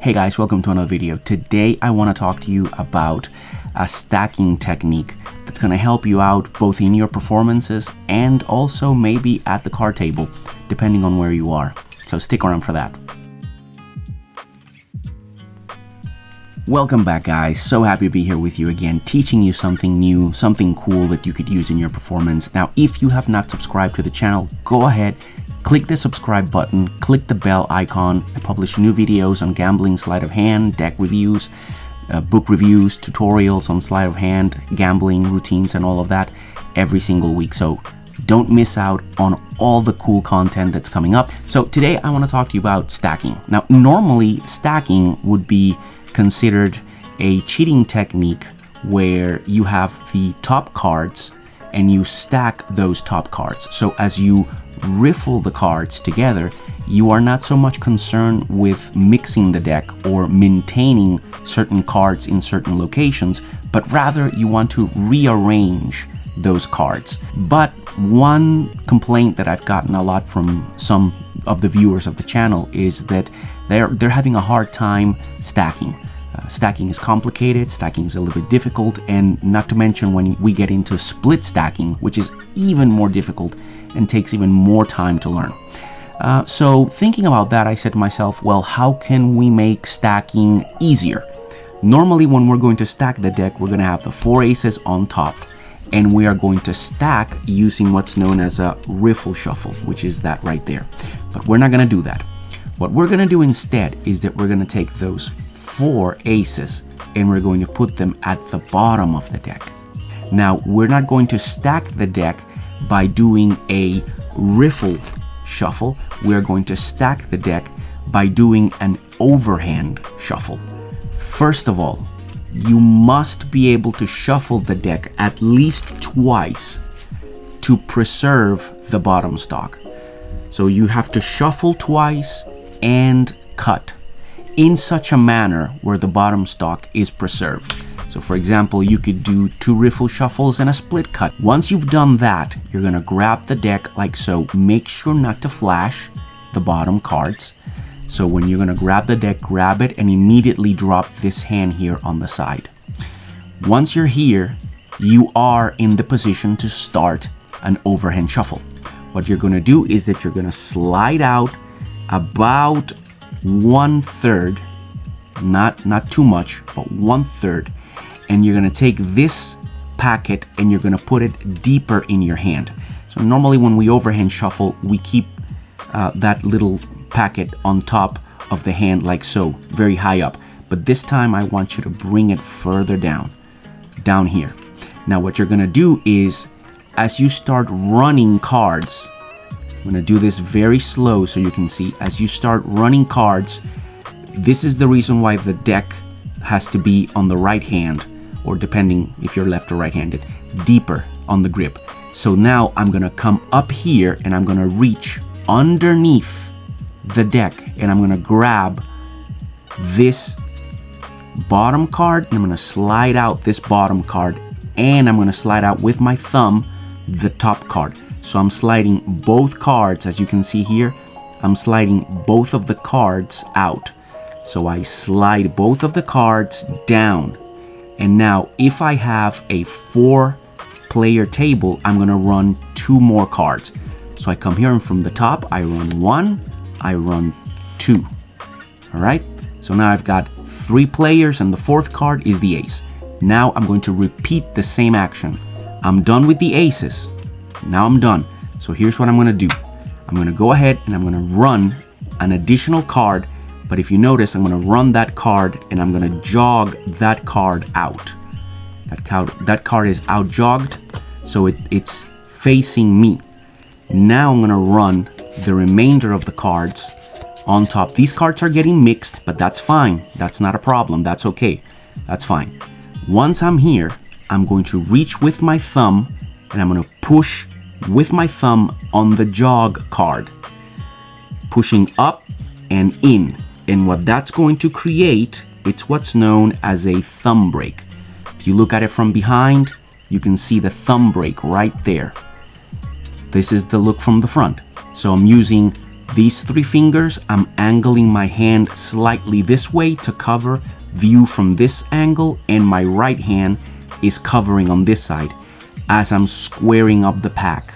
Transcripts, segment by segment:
Hey guys, welcome to another video. Today I want to talk to you about a stacking technique that's going to help you out both in your performances and also maybe at the card table, depending on where you are. So stick around for that. Welcome back guys, so happy to be here with you again, teaching you something new, something cool that you could use in your performance. Now, if you have not subscribed to the channel, go ahead, click the subscribe button, click the bell icon. I publish new videos on gambling, sleight of hand, deck reviews, book reviews, tutorials on sleight of hand, gambling routines and all of that every single week. So don't miss out on all the cool content that's coming up. So today I want to talk to you about stacking. Now, normally stacking would be considered a cheating technique where you have the top cards and you stack those top cards. So as you riffle the cards together, you are not so much concerned with mixing the deck or maintaining certain cards in certain locations, but rather you want to rearrange those cards. But one complaint that I've gotten a lot from some of the viewers of the channel is that they're having a hard time stacking. Stacking is complicated, stacking is a little bit difficult, and not to mention when we get into split stacking, which is even more difficult and takes even more time to learn. So thinking about that, I said to myself, well, how can we make stacking easier? Normally when we're going to stack the deck, we're going to have the 4 aces on top, and we are going to stack using what's known as a riffle shuffle, which is that right there. But we're not going to do that. What we're going to do instead is that we're going to take those 4 aces and we're going to put them at the bottom of the deck. Now, we're not going to stack the deck by doing a riffle shuffle. We're going to stack the deck by doing an overhand shuffle. First of all, you must be able to shuffle the deck at least twice to preserve the bottom stock. So you have to shuffle twice and cut in such a manner where the bottom stock is preserved. So for example, you could do 2 riffle shuffles and a split cut. Once you've done that, you're gonna grab the deck like so. Make sure not to flash the bottom cards. So when you're gonna grab the deck, grab it and immediately drop this hand here on the side. Once you're here, you are in the position to start an overhand shuffle. What you're gonna do is that you're gonna slide out about 1/3, not too much, but 1/3, and you're gonna take this packet and you're gonna put it deeper in your hand. So normally when we overhand shuffle, we keep that little packet on top of the hand like so, very high up. But this time I want you to bring it further down here. Now what you're gonna do is, as you start running cards, I'm going to do this very slow so you can see. As you start running cards, this is the reason why the deck has to be on the right hand, or depending if you're left or right-handed, deeper on the grip. So now I'm going to come up here and I'm going to reach underneath the deck and I'm going to grab this bottom card and I'm going to slide out this bottom card, and I'm going to slide out with my thumb the top card. So I'm sliding both cards, as you can see here, I'm sliding both of the cards out. So I slide both of the cards down. And now if I have a 4-player table, I'm gonna run 2 more cards. So I come here and from the top, I run 1, I run 2. All right, so now I've got 3 players and the 4th card is the ace. Now I'm going to repeat the same action. I'm done with the aces. Now I'm done. So here's what I'm going to do. I'm going to go ahead and I'm going to run an additional card. But if you notice, I'm going to run that card and I'm going to jog that card out. That card is out jogged, so it's facing me. Now I'm going to run the remainder of the cards on top. These cards are getting mixed, but that's fine. That's not a problem. That's okay. That's fine. Once I'm here, I'm going to reach with my thumb and I'm going to push with my thumb on the jog card, pushing up and in. And what that's going to create, it's what's known as a thumb break. If you look at it from behind, you can see the thumb break right there. This is the look from the front. So I'm using These 3 fingers, I'm angling my hand slightly this way to cover view from this angle, and my right hand is covering on this side. As I'm squaring up the pack,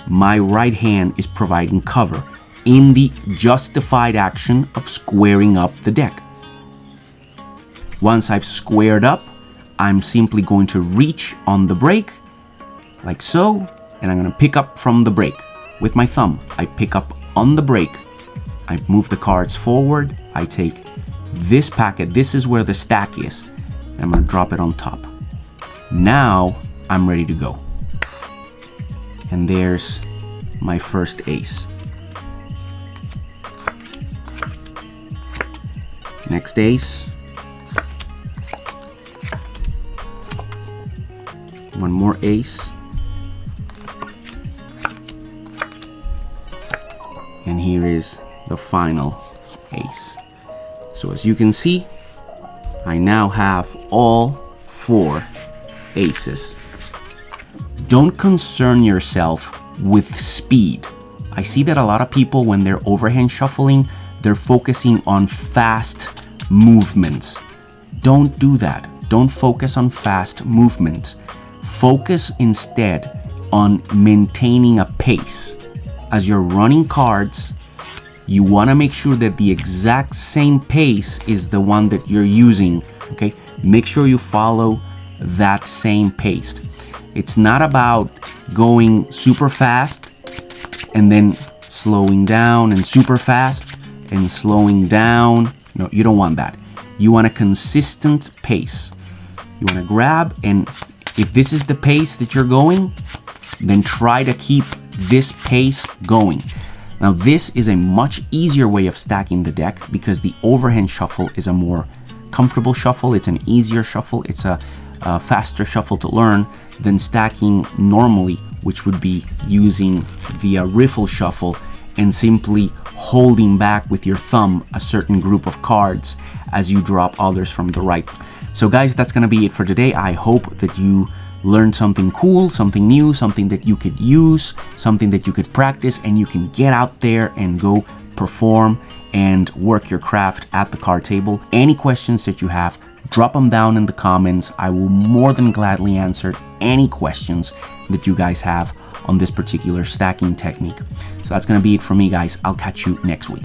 my right hand is providing cover in the justified action of squaring up the deck. Once I've squared up, I'm simply going to reach on the brake, like so, and I'm going to pick up from the brake. With my thumb, I pick up on the brake, I move the cards forward, I take this packet, this is where the stack is, and I'm going to drop it on top. Now, I'm ready to go. And there's my first ace. Next ace. One more ace. And here is the final ace. So as you can see, I now have all 4 aces. Don't concern yourself with speed. I see that a lot of people, when they're overhand shuffling, they're focusing on fast movements. Don't do that. Don't focus on fast movements. Focus instead on maintaining a pace. As you're running cards, you want to make sure that the exact same pace is the one that you're using, okay? Make sure you follow that same pace. It's not about going super fast and then slowing down and super fast and slowing down. No, you don't want that. You want a consistent pace. You want to grab, and if this is the pace that you're going, then try to keep this pace going. Now this is a much easier way of stacking the deck because the overhand shuffle is a more comfortable shuffle. It's an easier shuffle. It's a faster shuffle to learn than stacking normally, which would be using the riffle shuffle and simply holding back with your thumb a certain group of cards as you drop others from the right. So guys, that's gonna be it for today. I hope that you learn something cool, something new, something that you could use, something that you could practice, and you can get out there and go perform and work your craft at the card table. Any questions that you have, drop them down in the comments. I will more than gladly answer any questions that you guys have on this particular stacking technique. So that's going to be it for me, guys. I'll catch you next week.